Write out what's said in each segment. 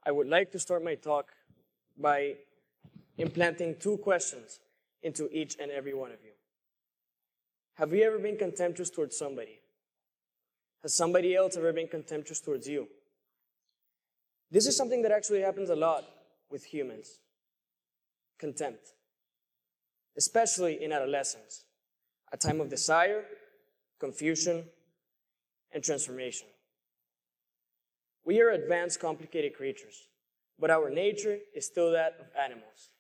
I would like to start my talk by implanting two questions into each and every one of you. Have you ever been contemptuous towards somebody? Has somebody else ever been contemptuous towards you? This is something that actually happens a lot with humans. Contempt. Especially in adolescence, a time of desire, confusion, and transformation. We are advanced, complicated creatures, but our nature is still that of animals.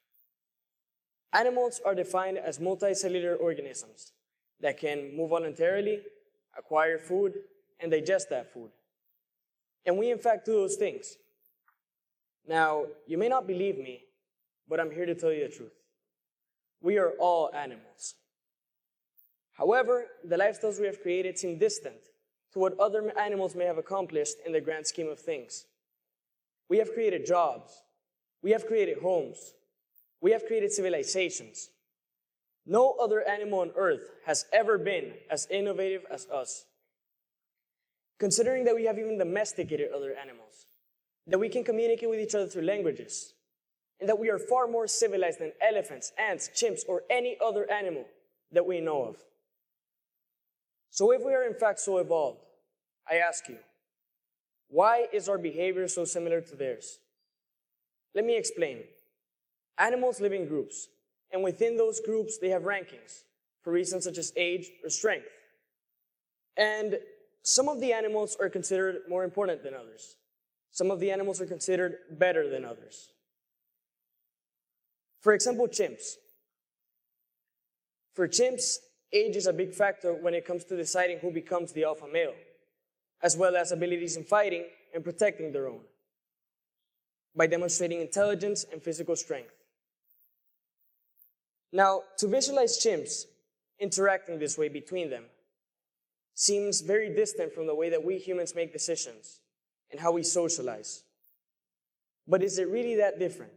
Animals are defined as multicellular organisms that can move voluntarily, acquire food, and digest that food. And we in fact do those things. Now, you may not believe me, but I'm here to tell you the truth. We are all animals. However, the lifestyles we have created seem distant to what other animals may have accomplished in the grand scheme of things. We have created jobs. We have created homes. We have created civilizations. No other animal on earth has ever been as innovative as us. Considering that we have even domesticated other animals, that we can communicate with each other through languages, and that we are far more civilized than elephants, ants, chimps, or any other animal that we know of. So if we are in fact so evolved, I ask you, why is our behavior so similar to theirs? Let me explain. Animals live in groups, and within those groups, they have rankings for reasons such as age or strength. And some of the animals are considered more important than others. Some of the animals are considered better than others. For example, chimps. For chimps, age is a big factor when it comes to deciding who becomes the alpha male, as well as abilities in fighting and protecting their own, by demonstrating intelligence and physical strength. Now, to visualize chimps interacting this way between them seems very distant from the way that we humans make decisions and how we socialize. But is it really that different?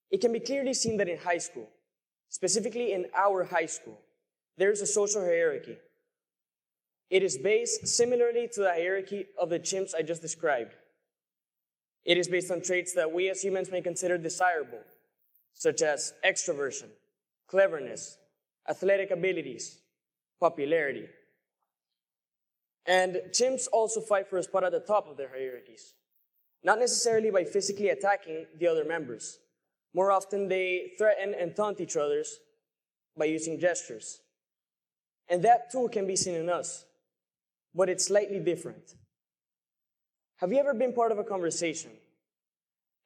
It can be clearly seen that in high school, specifically in our high school, there is a social hierarchy. It is based similarly to the hierarchy of the chimps I just described. It is based on traits that we as humans may consider desirable, such as extroversion, cleverness, athletic abilities, popularity. And chimps also fight for a spot at the top of their hierarchies, not necessarily by physically attacking the other members. More often, they threaten and taunt each other by using gestures. And that too can be seen in us, but it's slightly different. Have you ever been part of a conversation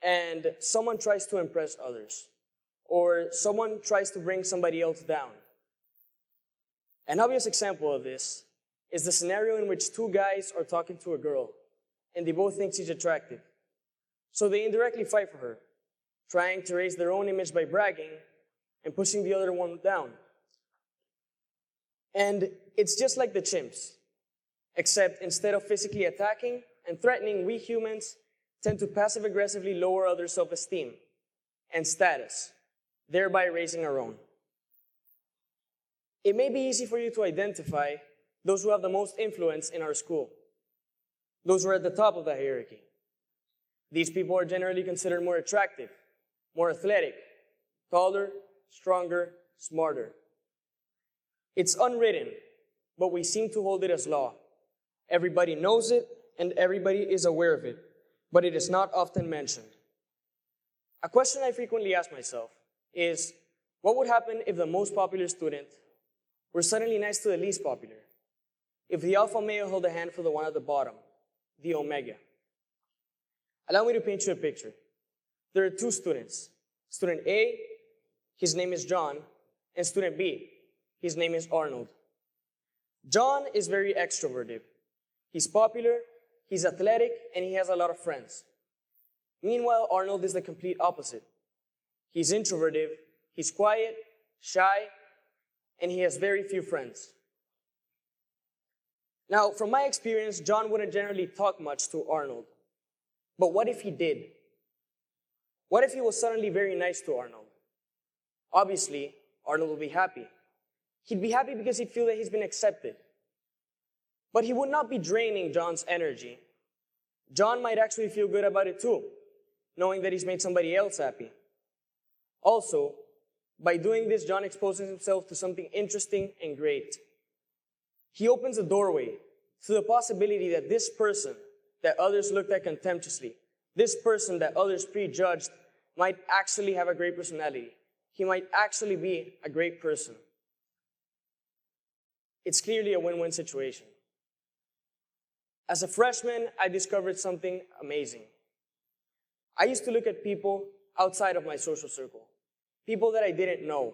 and someone tries to impress others, or someone tries to bring somebody else down? An obvious example of this is the scenario in which two guys are talking to a girl and they both think she's attractive. So they indirectly fight for her, trying to raise their own image by bragging and pushing the other one down. And it's just like the chimps, except instead of physically attacking and threatening, we humans tend to passive-aggressively lower others' self-esteem and status, thereby raising our own. It may be easy for you to identify those who have the most influence in our school, those who are at the top of the hierarchy. These people are generally considered more attractive, more athletic, taller, stronger, smarter. It's unwritten, but we seem to hold it as law. Everybody knows it, and everybody is aware of it, but it is not often mentioned. A question I frequently ask myself is, what would happen if the most popular student were suddenly nice to the least popular? If the alpha male held a hand for the one at the bottom, the omega? Allow me to paint you a picture. There are two students. Student A, his name is John, and student B, his name is Arnold. John is very extroverted. He's popular, he's athletic, and he has a lot of friends. Meanwhile, Arnold is the complete opposite. He's introverted, he's quiet, shy, and he has very few friends. Now, from my experience, John wouldn't generally talk much to Arnold. But what if he did? What if he was suddenly very nice to Arnold? Obviously, Arnold would be happy. He'd be happy because he'd feel that he's been accepted. But he would not be draining John's energy. John might actually feel good about it too, knowing that he's made somebody else happy. Also, by doing this, John exposes himself to something interesting and great. He opens a doorway to the possibility that this person that others looked at contemptuously, this person that others prejudged, might actually have a great personality. He might actually be a great person. It's clearly a win-win situation. As a freshman, I discovered something amazing. I used to look at people outside of my social circle, people that I didn't know.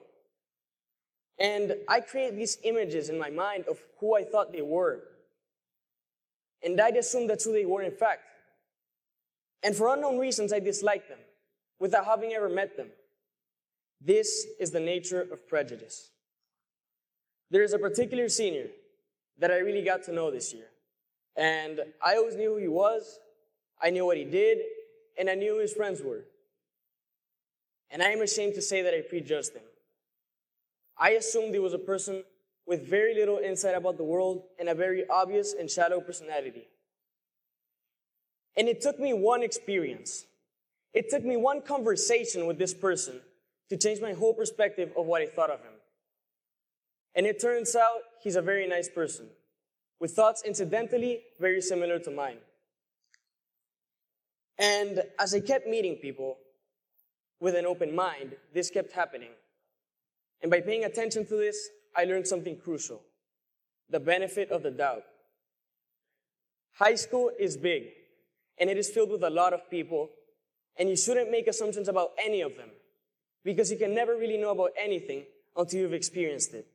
And I created these images in my mind of who I thought they were. And I'd assume that's who they were in fact. And for unknown reasons, I disliked them, without having ever met them. This is the nature of prejudice. There is a particular senior that I really got to know this year. And I always knew who he was, I knew what he did, and I knew who his friends were. And I am ashamed to say that I prejudged him. I assumed he was a person with very little insight about the world and a very obvious and shallow personality. And it took me one experience. It took me one conversation with this person to change my whole perspective of what I thought of him. And it turns out he's a very nice person, with thoughts incidentally very similar to mine. And as I kept meeting people with an open mind, this kept happening. And by paying attention to this, I learned something crucial: the benefit of the doubt. High school is big, and it is filled with a lot of people, and you shouldn't make assumptions about any of them, because you can never really know about anything until you've experienced it.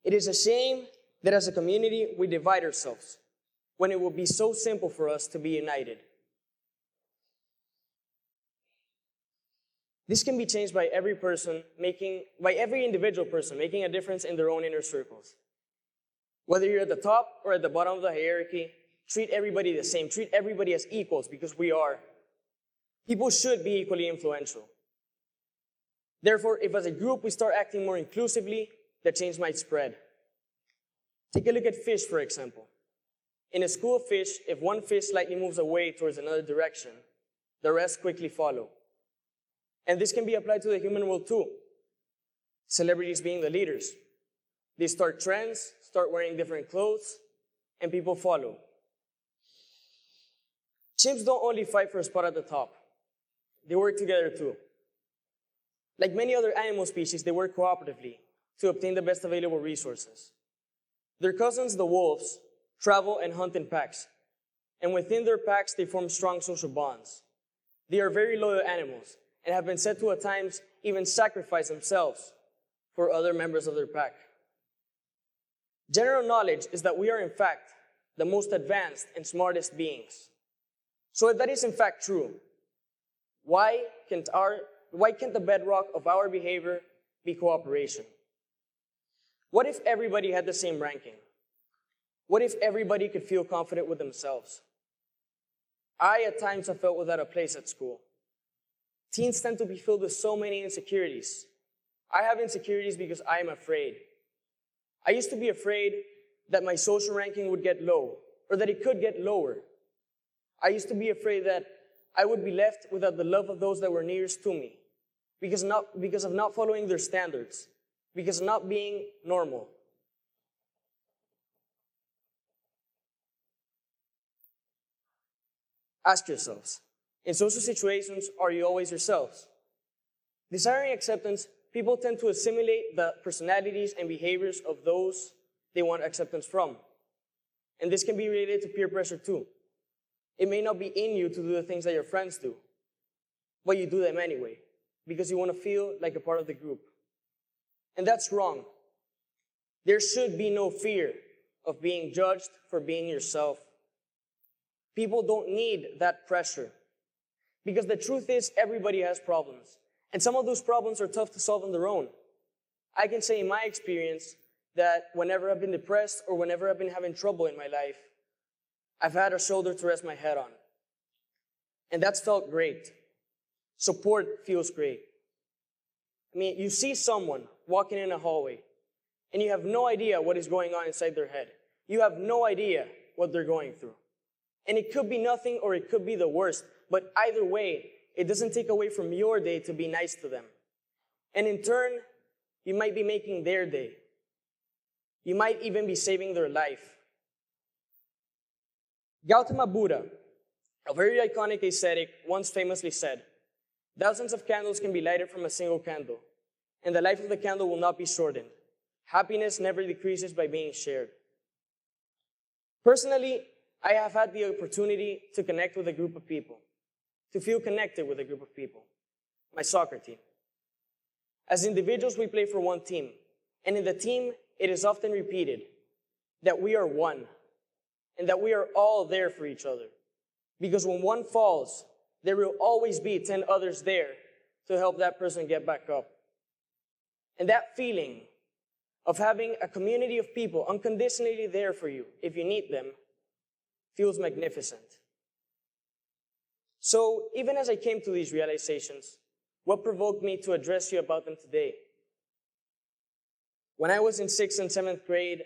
It is a shame that as a community we divide ourselves, when it would be so simple for us to be united. This can be changed by every individual person making a difference in their own inner circles. Whether you're at the top or at the bottom of the hierarchy, treat everybody the same. Treat everybody as equals, because we are. People should be equally influential. Therefore, if as a group we start acting more inclusively, the change might spread. Take a look at fish, for example. In a school of fish, if one fish slightly moves away towards another direction, the rest quickly follow. And this can be applied to the human world too. Celebrities being the leaders. They start trends, start wearing different clothes, and people follow. Chimps don't only fight for a spot at the top. They work together too. Like many other animal species, they work cooperatively to obtain the best available resources. Their cousins, the wolves, travel and hunt in packs. And within their packs, they form strong social bonds. They are very loyal animals, and have been said to at times even sacrifice themselves for other members of their pack. General knowledge is that we are in fact the most advanced and smartest beings. So if that is in fact true, why can't the bedrock of our behavior be cooperation? What if everybody had the same ranking? What if everybody could feel confident with themselves? I at times have felt without a place at school. Teens tend to be filled with so many insecurities. I have insecurities because I am afraid. I used to be afraid that my social ranking would get low, or that it could get lower. I used to be afraid that I would be left without the love of those that were nearest to me, because of not following their standards, because of not being normal. Ask yourselves, in social situations, are you always yourselves? Desiring acceptance, people tend to assimilate the personalities and behaviors of those they want acceptance from. And this can be related to peer pressure too. It may not be in you to do the things that your friends do, but you do them anyway, because you want to feel like a part of the group. And that's wrong. There should be no fear of being judged for being yourself. People don't need that pressure. Because the truth is, everybody has problems. And some of those problems are tough to solve on their own. I can say in my experience that whenever I've been depressed or whenever I've been having trouble in my life, I've had a shoulder to rest my head on. And that's felt great. Support feels great. I mean, you see someone walking in a hallway, and you have no idea what is going on inside their head. You have no idea what they're going through. And it could be nothing or it could be the worst, but either way, it doesn't take away from your day to be nice to them. And in turn, you might be making their day. You might even be saving their life. Gautama Buddha, a very iconic ascetic, once famously said, "Thousands of candles can be lighted from a single candle, and the life of the candle will not be shortened. Happiness never decreases by being shared." Personally, I have had the opportunity to connect with a group of people, to feel connected with a group of people, my soccer team. As individuals, we play for one team, and in the team, it is often repeated that we are one, and that we are all there for each other. Because when one falls, there will always be 10 others there to help that person get back up. And that feeling of having a community of people unconditionally there for you if you need them feels magnificent. So even as I came to these realizations, what provoked me to address you about them today? When I was in 6th and 7th grade,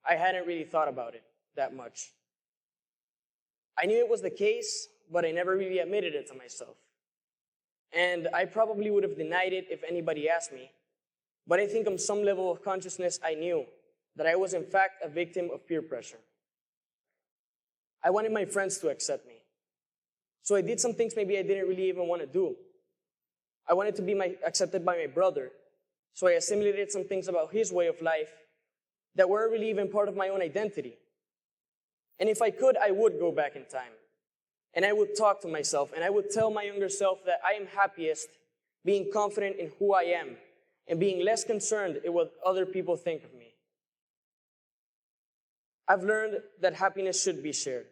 I hadn't really thought about it that much. I knew it was the case, but I never really admitted it to myself. And I probably would have denied it if anybody asked me, but I think on some level of consciousness I knew that I was in fact a victim of peer pressure. I wanted my friends to accept me. So I did some things maybe I didn't really even want to do. I wanted to be accepted by my brother, so I assimilated some things about his way of life that weren't really even part of my own identity. And if I could, I would go back in time. And I would talk to myself, and I would tell my younger self that I am happiest being confident in who I am and being less concerned in what other people think of me. I've learned that happiness should be shared,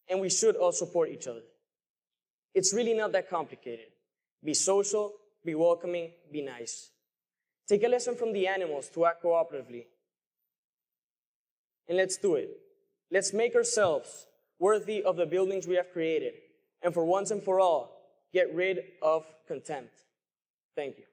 and we should all support each other. It's really not that complicated. Be social, be welcoming, be nice. Take a lesson from the animals to act cooperatively. And let's do it. Let's make ourselves worthy of the buildings we have created, and for once and for all, get rid of contempt. Thank you.